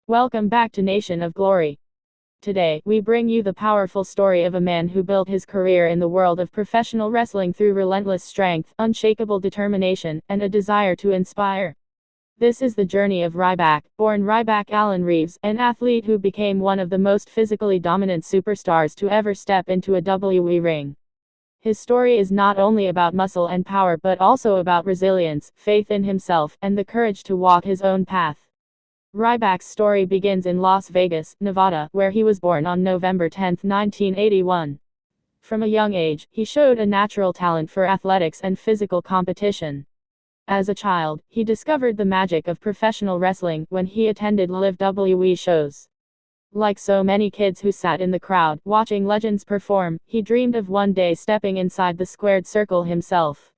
Welcome back to Nation of Glory. Today, we bring you the powerful story of a man who built his career in the world of professional wrestling through relentless strength, unshakable determination, and a desire to inspire. This is the journey of Ryback, born Ryback Allen Reeves, an athlete who became one of the most physically dominant superstars to ever step into a WWE ring. His story is not only about muscle and power but also about resilience, faith in himself, and the courage to walk his own path. Ryback's story begins in Las Vegas, Nevada, where he was born on November 10, 1981. From a young age, he showed a natural talent for athletics and physical competition. As a child, he discovered the magic of professional wrestling when he attended live WWE shows. Like so many kids who sat in the crowd, watching legends perform, he dreamed of one day stepping inside the squared circle himself.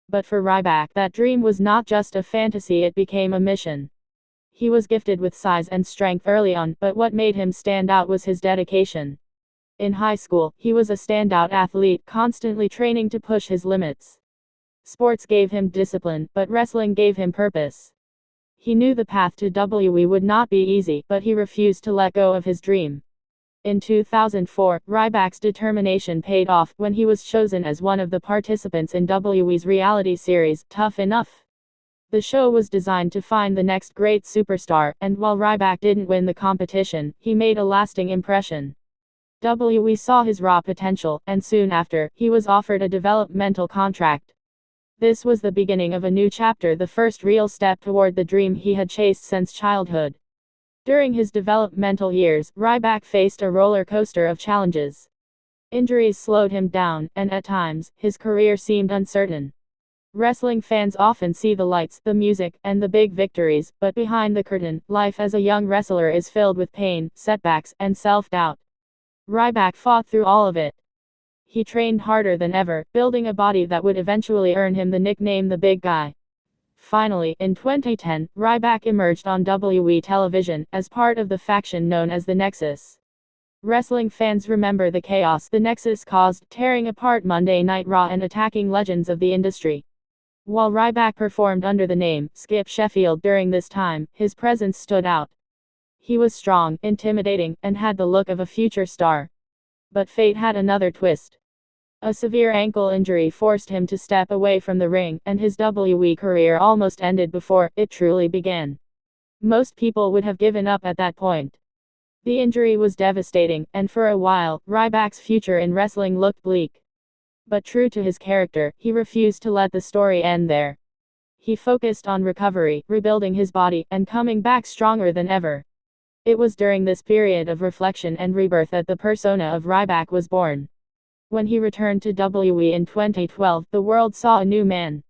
But for Ryback, that dream was not just a fantasy, it became a mission. He was gifted with size and strength early on, but what made him stand out was his dedication. In high school, he was a standout athlete, constantly training to push his limits. Sports gave him discipline, but wrestling gave him purpose. He knew the path to WWE would not be easy, but he refused to let go of his dream. In 2004, Ryback's determination paid off when he was chosen as one of the participants in WWE's reality series, Tough Enough. The show was designed to find the next great superstar, and while Ryback didn't win the competition, he made a lasting impression. WWE saw his raw potential, and soon after, he was offered a developmental contract. This was the beginning of a new chapter, the first real step toward the dream he had chased since childhood. During his developmental years, Ryback faced a roller coaster of challenges. Injuries slowed him down, and at times, his career seemed uncertain. Wrestling fans often see the lights, the music, and the big victories, but behind the curtain, life as a young wrestler is filled with pain, setbacks, and self-doubt. Ryback fought through all of it. He trained harder than ever, building a body that would eventually earn him the nickname the Big Guy. Finally, in 2010, Ryback emerged on WWE television, as part of the faction known as the Nexus. Wrestling fans remember the chaos the Nexus caused, tearing apart Monday Night Raw and attacking legends of the industry. While Ryback performed under the name Skip Sheffield during this time, his presence stood out. He was strong, intimidating, and had the look of a future star. But fate had another twist. A severe ankle injury forced him to step away from the ring, and his WWE career almost ended before it truly began. Most people would have given up at that point. The injury was devastating, and for a while, Ryback's future in wrestling looked bleak. But true to his character, he refused to let the story end there. He focused on recovery, rebuilding his body, and coming back stronger than ever. It was during this period of reflection and rebirth that the persona of Ryback was born. When he returned to WWE in 2012, the world saw a new man.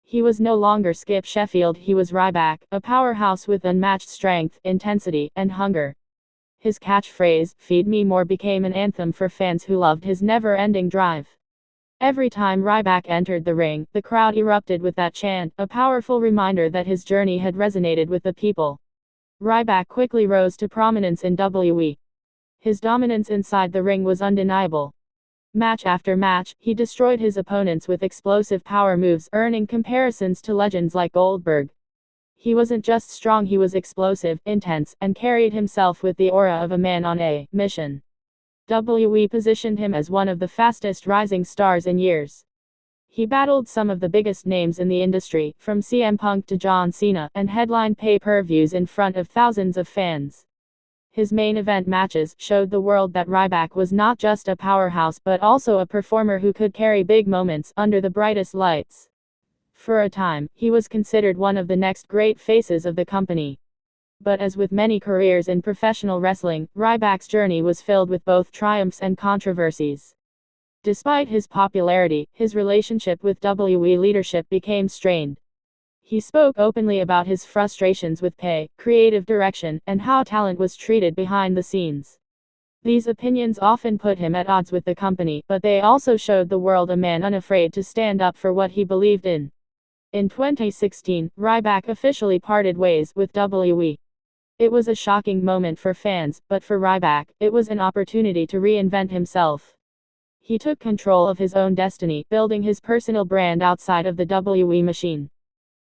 He was no longer Skip Sheffield, he was Ryback, a powerhouse with unmatched strength, intensity, and hunger. His catchphrase, "Feed me more," became an anthem for fans who loved his never-ending drive. Every time Ryback entered the ring, the crowd erupted with that chant, a powerful reminder that his journey had resonated with the people. Ryback quickly rose to prominence in WWE. His dominance inside the ring was undeniable. Match after match, he destroyed his opponents with explosive power moves, earning comparisons to legends like Goldberg. He wasn't just strong, he was explosive, intense, and carried himself with the aura of a man on a mission. WWE positioned him as one of the fastest rising stars in years. He battled some of the biggest names in the industry, from CM Punk to John Cena, and headlined pay-per-views in front of thousands of fans. His main event matches showed the world that Ryback was not just a powerhouse but also a performer who could carry big moments under the brightest lights. For a time, he was considered one of the next great faces of the company. But as with many careers in professional wrestling, Ryback's journey was filled with both triumphs and controversies. Despite his popularity, his relationship with WWE leadership became strained. He spoke openly about his frustrations with pay, creative direction, and how talent was treated behind the scenes. These opinions often put him at odds with the company, but they also showed the world a man unafraid to stand up for what he believed in. In 2016, Ryback officially parted ways with WWE. It was a shocking moment for fans, but for Ryback, it was an opportunity to reinvent himself. He took control of his own destiny, building his personal brand outside of the WWE machine.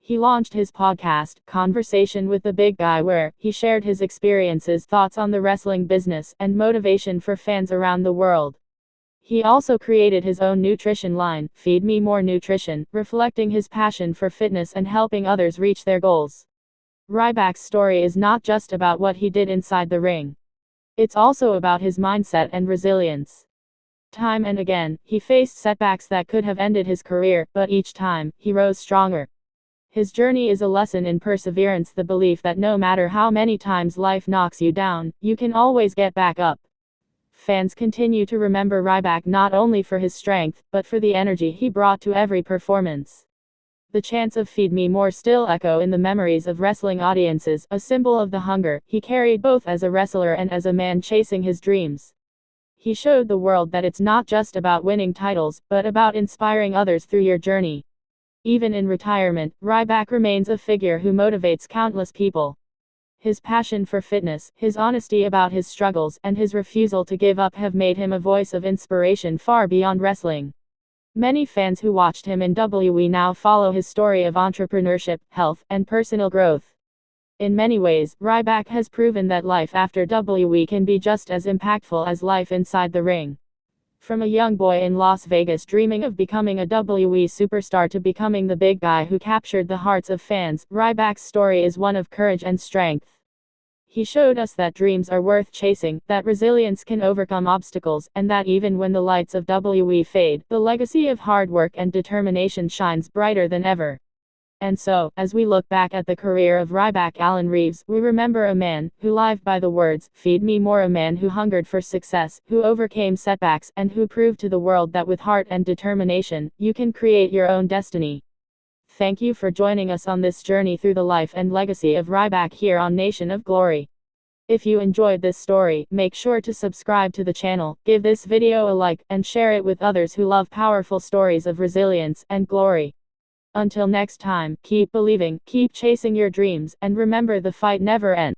He launched his podcast, Conversation with the Big Guy, where he shared his experiences, thoughts on the wrestling business, and motivation for fans around the world. He also created his own nutrition line, Feed Me More Nutrition, reflecting his passion for fitness and helping others reach their goals. Ryback's story is not just about what he did inside the ring. It's also about his mindset and resilience. Time and again, he faced setbacks that could have ended his career, but each time, he rose stronger. His journey is a lesson in perseverance, the belief that no matter how many times life knocks you down, you can always get back up. Fans continue to remember Ryback not only for his strength, but for the energy he brought to every performance. The chants of Feed Me More still echo in the memories of wrestling audiences, a symbol of the hunger he carried both as a wrestler and as a man chasing his dreams. He showed the world that it's not just about winning titles, but about inspiring others through your journey. Even in retirement, Ryback remains a figure who motivates countless people. His passion for fitness, his honesty about his struggles, and his refusal to give up have made him a voice of inspiration far beyond wrestling. Many fans who watched him in WWE now follow his story of entrepreneurship, health, and personal growth. In many ways, Ryback has proven that life after WWE can be just as impactful as life inside the ring. From a young boy in Las Vegas dreaming of becoming a WWE superstar to becoming the big guy who captured the hearts of fans, Ryback's story is one of courage and strength. He showed us that dreams are worth chasing, that resilience can overcome obstacles, and that even when the lights of WWE fade, the legacy of hard work and determination shines brighter than ever. And so, as we look back at the career of Ryback Allen Reeves, we remember a man who lived by the words, Feed Me More, a man who hungered for success, who overcame setbacks, and who proved to the world that with heart and determination, you can create your own destiny. Thank you for joining us on this journey through the life and legacy of Ryback here on Nation of Glory. If you enjoyed this story, make sure to subscribe to the channel, give this video a like, and share it with others who love powerful stories of resilience and glory. Until next time, keep believing, keep chasing your dreams, and remember the fight never ends.